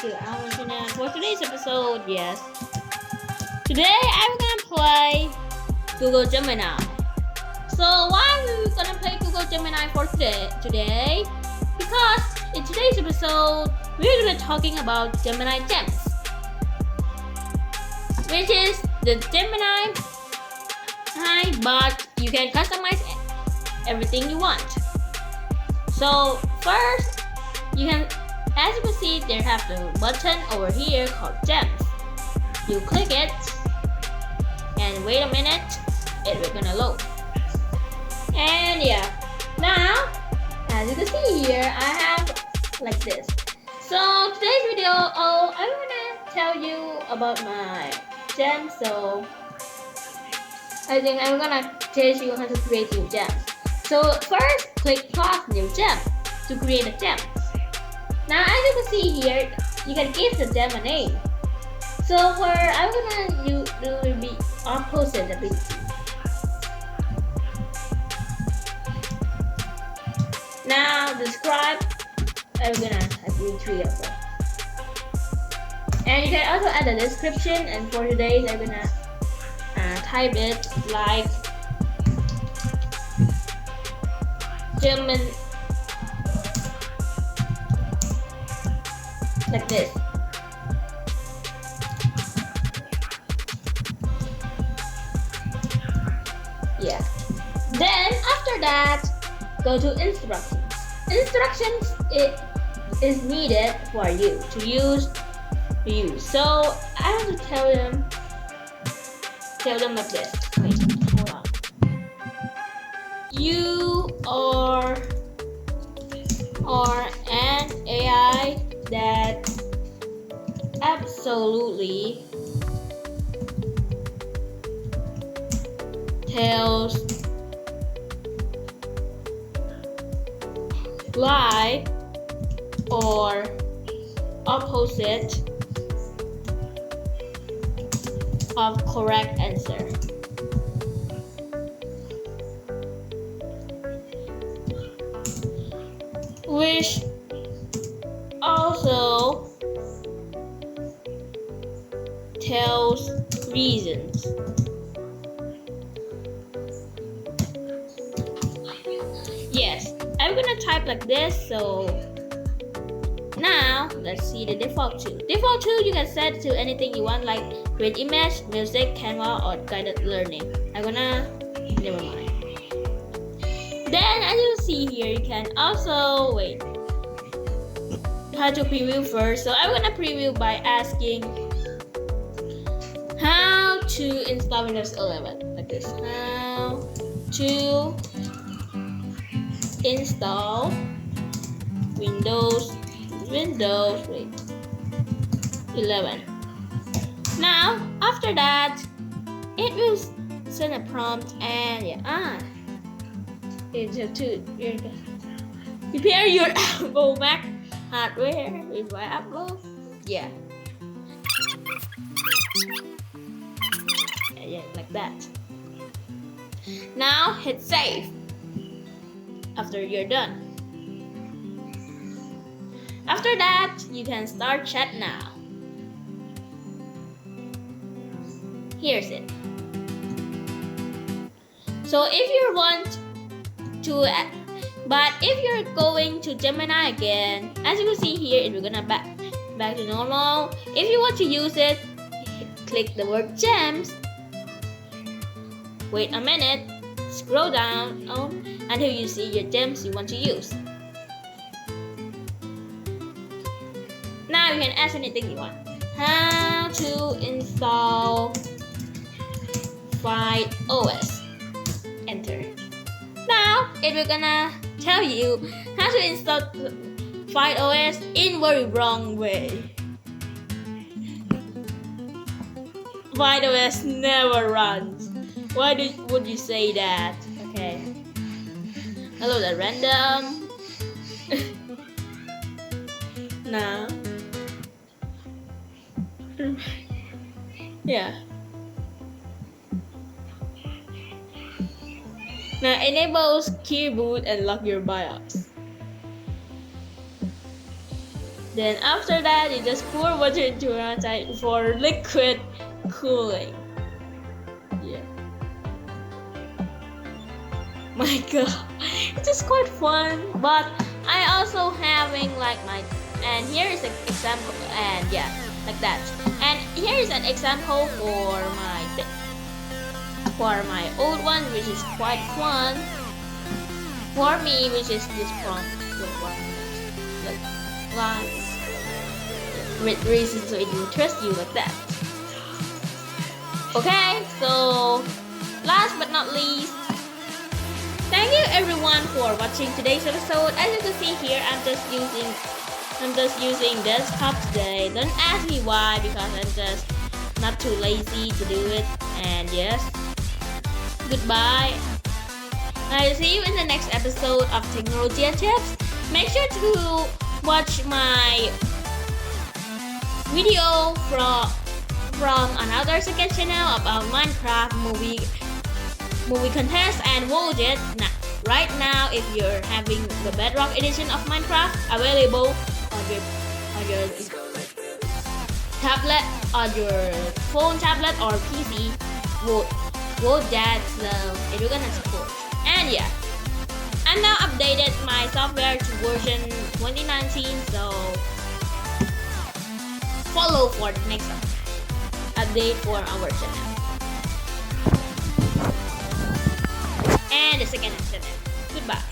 to our channel. For today's episode, yes. Today I'm gonna play Google Gemini. So why are we gonna play Google Gemini for today? Because in today's episode, we're gonna talking about Gemini Gems, which is the Gemini, but you can customize everything you want. So first, you can, as you can see, there have the button over here called Gems. You click it, and wait a minute, it will gonna load. And yeah, now as you can see here, I have like this. So today's video, I'm gonna tell you about my gems. So I think I'm gonna teach you how to create new gems. So first, click plus new gem to create a gem. Now as you can see here, you can give the gem a name. So for I'm gonna use will be opposite a bit. Now describe, I'm gonna have 3 of them. And you can also add a description, and for today's I'm gonna type it like Gemini, like this. Yeah. Then after that, go to instructions. Instructions is needed for you to use. So I have to tell them like this. Wait, hold on. You are an AI that absolutely tells lie or opposite of correct answer. Which also tells reasons. Yes, I'm gonna type like this. So now let's see the default tool. Default tool you can set to anything you want, like create image, music, camera, or guided learning. Never mind. Then as you see here, you can also how to preview first. So I'm gonna preview by asking how to install Windows 11, like this. How to install Windows 11. Now after that, it will send a prompt, and it's to prepare your Apple Mac hardware with my upload. Yeah, like that. Now hit save after you're done. After that, you can start chat now. Here's it. So if you want to, but if you're going to Gemini again, as you can see here, it will gonna back to normal. If you want to use it, click the word gems. Wait a minute. Scroll down until you see your gems you want to use. Now you can ask anything you want. How to install CRIBE OS. Enter. Now it will gonna tell you how to install CRIBE OS in very wrong way. CRIBE OS never runs. Why would you say that? Okay. Hello, that random. Now. Yeah. Now enables key boot and lock your BIOS. Then after that, you just pour water into it outside for liquid cooling. Yeah. My God, it's just quite fun. But I also having like and here is an example, and yeah, like that. And here is an example for my old one, which is quite fun for me, which is this prompt. Like last reasons so it interests you like that. Okay, so last but not least, thank you everyone for watching today's episode. As you can see here, I'm just using desktop today. Don't ask me why, because I'm just not too lazy to do it. And yes, goodbye. I'll see you in the next episode of Technology and Tips. Make sure to watch my video from another second channel about Minecraft movie contest and widget. Right now, if you're having the Bedrock edition of Minecraft available on your tablet, on your phone, tablet, or PC, vote that, so you're gonna support. And yeah, I'm now updated my software to version 2019, so follow for the next update for our channel and the second channel. Goodbye.